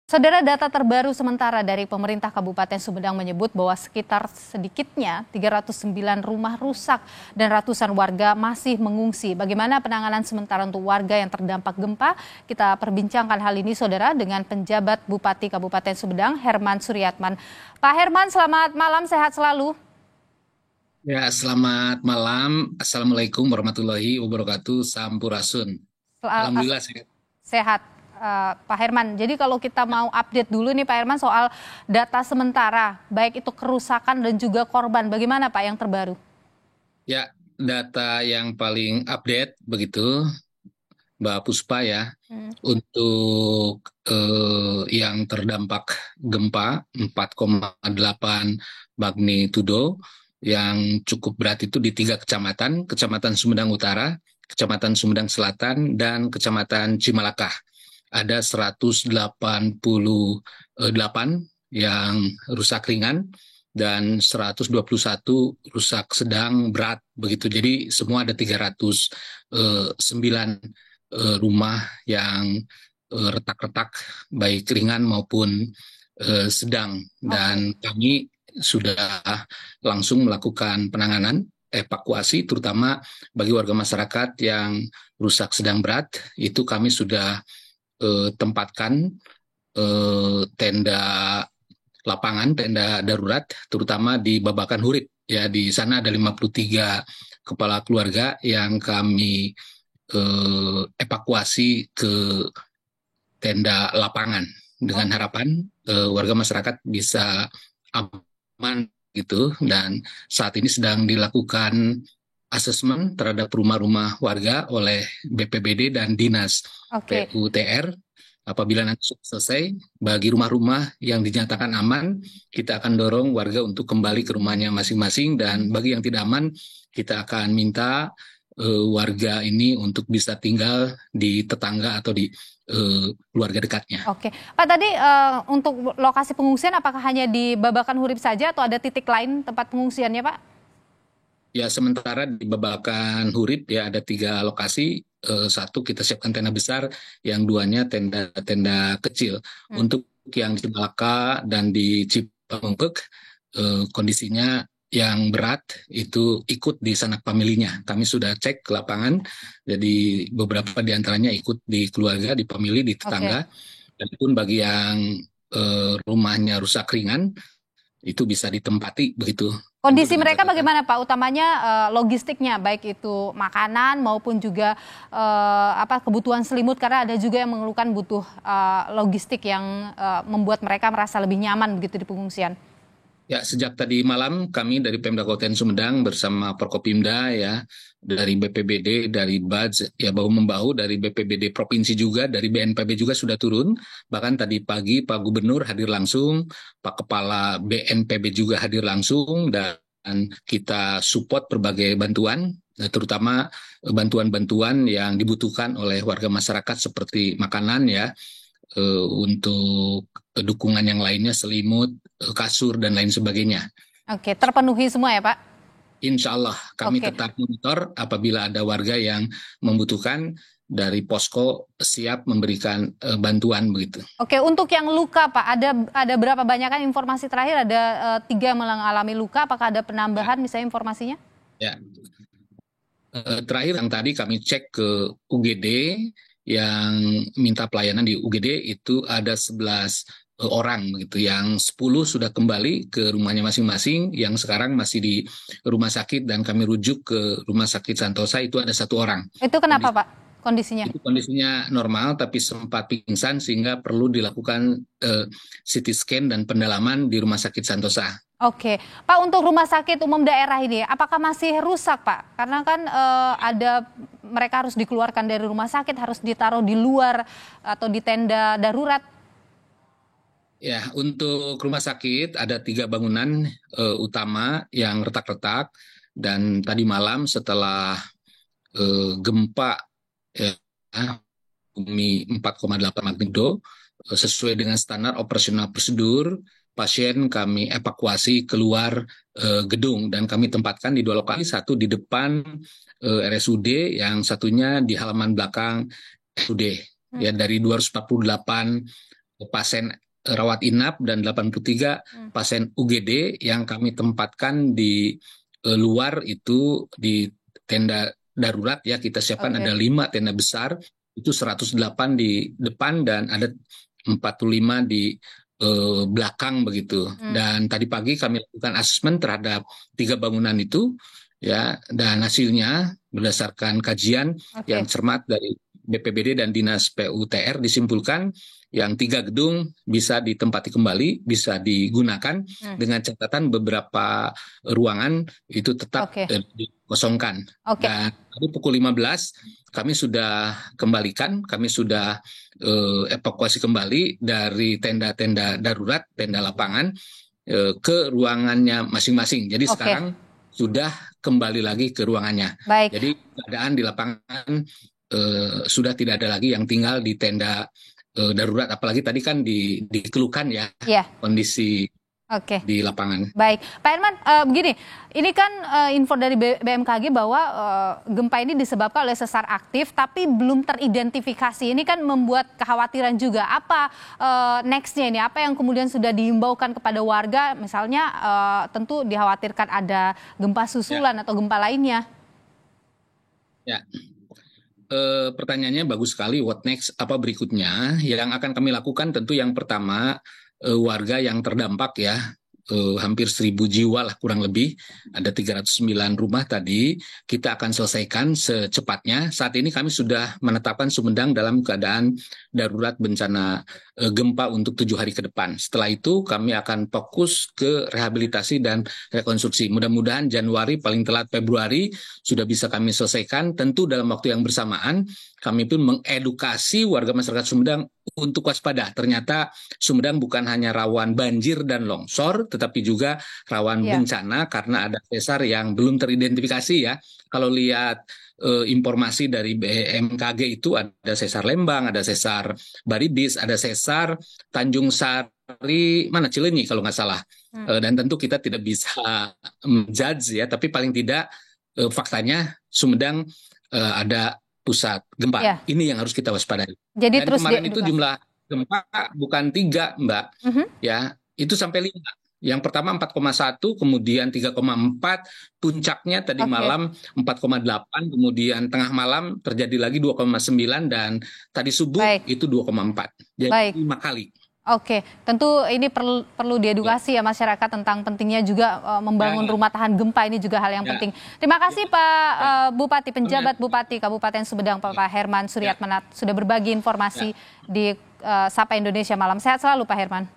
Saudara, data terbaru sementara dari pemerintah Kabupaten Sumedang menyebut bahwa sekitar sedikitnya 309 rumah rusak dan ratusan warga masih mengungsi. Bagaimana penanganan sementara untuk warga yang terdampak gempa? Kita perbincangkan hal ini, saudara, dengan penjabat Bupati Kabupaten Sumedang, Herman Suryatman. Pak Herman, selamat malam, sehat selalu. Ya, selamat malam. Assalamualaikum warahmatullahi wabarakatuh. Sampurasun. Alhamdulillah sehat. Sehat, Pak Herman. Jadi kalau kita mau update dulu nih Pak Herman soal data sementara, baik itu kerusakan dan juga korban, bagaimana Pak yang terbaru? Ya, data yang paling update begitu, Mbak Puspa ya, Hmm. untuk yang terdampak gempa 4,8 magnitudo yang cukup berat itu di 3 kecamatan, Kecamatan Sumedang Utara, Kecamatan Sumedang Selatan, dan Kecamatan Cimalakah. Ada 188 yang rusak ringan dan 121 rusak sedang berat begitu. Jadi semua ada 309 rumah yang retak-retak baik ringan maupun sedang, dan Oke. kami sudah langsung melakukan penanganan evakuasi terutama bagi warga masyarakat yang rusak sedang berat. Itu kami sudah tempatkan tenda lapangan, tenda darurat, terutama di Babakan Hurib. Ya, di sana ada 53 kepala keluarga yang kami evakuasi ke tenda lapangan dengan Oke. harapan warga masyarakat bisa aman gitu. Dan saat ini sedang dilakukan asesmen terhadap rumah-rumah warga oleh BPBD dan Dinas Oke. PUTR. Apabila nanti selesai, bagi rumah-rumah yang dinyatakan aman, kita akan dorong warga untuk kembali ke rumahnya masing-masing, dan bagi yang tidak aman, kita akan minta warga ini untuk bisa tinggal di tetangga atau di keluarga dekatnya. Oke, Pak, tadi untuk lokasi pengungsian apakah hanya di Babakan Hurib saja atau ada titik lain tempat pengungsiannya Pak? Ya, sementara di Babakan Hurib ya ada 3 lokasi. Satu kita siapkan tenda besar, yang duanya tenda-tenda kecil. Hmm. Untuk yang di Malaka dan di Cipamengpek, kondisinya yang berat itu ikut di sanak familinya. Kami sudah cek ke lapangan, jadi beberapa di antaranya ikut di keluarga, di famili, di Oke. tetangga. Dan pun bagi yang rumahnya rusak ringan, itu bisa ditempati begitu, tentu Kondisi dengan mereka catatan. bagaimana Pak? Utamanya logistiknya, baik itu makanan maupun juga kebutuhan selimut, karena ada juga yang mengeluhkan butuh logistik yang membuat mereka merasa lebih nyaman begitu di pengungsian. Ya, sejak tadi malam kami dari Pemda Kabupaten Sumedang bersama Forkopimda ya, dari BPBD, dari BADS, ya bahu-membahu, dari BPBD Provinsi juga, dari BNPB juga sudah turun. Bahkan tadi pagi Pak Gubernur hadir langsung, Pak Kepala BNPB juga hadir langsung, dan kita support berbagai bantuan, terutama bantuan-bantuan yang dibutuhkan oleh warga masyarakat seperti makanan ya, untuk dukungan yang lainnya, selimut, kasur, dan lain sebagainya. Oke, terpenuhi semua ya Pak? Insya Allah kami Oke. tetap monitor apabila ada warga yang membutuhkan, dari posko siap memberikan bantuan begitu. Oke, untuk yang luka Pak, ada berapa banyak, kan informasi terakhir ada 3 mengalami luka, apakah ada Ya, penambahan misalnya informasinya? ya. Terakhir yang tadi kami cek ke UGD, yang minta pelayanan di UGD itu ada 11 orang begitu, yang 10 sudah kembali ke rumahnya masing-masing, yang sekarang masih di rumah sakit dan kami rujuk ke Rumah Sakit Santosa, itu ada 1 orang. Itu kenapa Kondisi Pak kondisinya? itu kondisinya normal tapi sempat pingsan sehingga perlu dilakukan CT scan dan pendalaman di Rumah Sakit Santosa. Oke, Pak, untuk rumah sakit umum daerah ini, apakah masih rusak, Pak? Karena kan ada mereka harus dikeluarkan dari rumah sakit, harus ditaruh di luar atau di tenda darurat. Ya, untuk rumah sakit ada 3 bangunan utama yang retak-retak, dan tadi malam setelah gempa ya, bumi 4,8 magnitudo, sesuai dengan standar operasional prosedur, pasien kami evakuasi keluar gedung, dan kami tempatkan di 2 lokasi, satu di depan RSUD, yang satunya di halaman belakang RSUD. Hmm. Ya, dari 248 pasien rawat inap dan 83 pasien UGD yang kami tempatkan di luar itu di tenda darurat ya. Kita siapkan ada 5 tenda besar, itu 108 di depan dan ada 45 di belakang begitu. Dan tadi pagi kami lakukan asesmen terhadap 3 bangunan itu ya, dan hasilnya berdasarkan kajian yang cermat dari BPBD dan Dinas PUTR disimpulkan yang 3 gedung bisa ditempati kembali, bisa digunakan dengan catatan beberapa ruangan itu tetap dikosongkan. Dan tadi pukul 15 kami sudah kembalikan, kami sudah evakuasi kembali dari tenda-tenda darurat, tenda lapangan ke ruangannya masing-masing. Jadi sekarang sudah kembali lagi ke ruangannya. Jadi keadaan di lapangan sudah tidak ada lagi yang tinggal di tenda darurat, apalagi tadi kan dikeluhkan ya kondisi di lapangan. Baik, Pak Herman, begini, ini kan info dari BMKG bahwa gempa ini disebabkan oleh sesar aktif, tapi belum teridentifikasi. Ini kan membuat kekhawatiran juga. Apa next-nya ini? Apa yang kemudian sudah dihimbaukan kepada warga? Misalnya tentu dikhawatirkan ada gempa susulan atau gempa lainnya. Ya. Pertanyaannya bagus sekali. What next? Apa berikutnya? Yang akan kami lakukan tentu yang pertama warga yang terdampak ya, hampir 1.000 jiwa lah kurang lebih, ada 309 rumah tadi kita akan selesaikan secepatnya. Saat ini kami sudah menetapkan Sumedang dalam keadaan darurat bencana gempa untuk 7 hari ke depan. Setelah itu kami akan fokus ke rehabilitasi dan rekonstruksi. Mudah-mudahan Januari paling telat Februari sudah bisa kami selesaikan. Tentu dalam waktu yang bersamaan kami pun mengedukasi warga masyarakat Sumedang untuk waspada. Ternyata Sumedang bukan hanya rawan banjir dan longsor, tetapi juga rawan bencana karena ada sesar yang belum teridentifikasi ya. Kalau lihat informasi dari BMKG itu ada sesar Lembang, ada sesar Baribis, ada sesar Tanjung Sari, mana Cileunyi kalau nggak salah. Dan tentu kita tidak bisa menjudge ya, tapi paling tidak faktanya Sumedang ada pusat gempa. Ini yang harus kita waspadai. Jadi dan kemarin itu jumlah gempa bukan 3, Mbak. Ya, itu sampai 5. Yang pertama 4,1, kemudian 3,4, puncaknya tadi malam 4,8, kemudian tengah malam terjadi lagi 2,9 dan tadi subuh itu 2,4. Jadi 5 kali. Tentu ini perlu diedukasi ya masyarakat tentang pentingnya juga membangun rumah tahan gempa, ini juga hal yang penting. Terima kasih Pak Bupati, penjabat Bupati Kabupaten Sumedang, Pak Herman Suryatmanat sudah berbagi informasi di Sapa Indonesia Malam. Sehat selalu Pak Herman.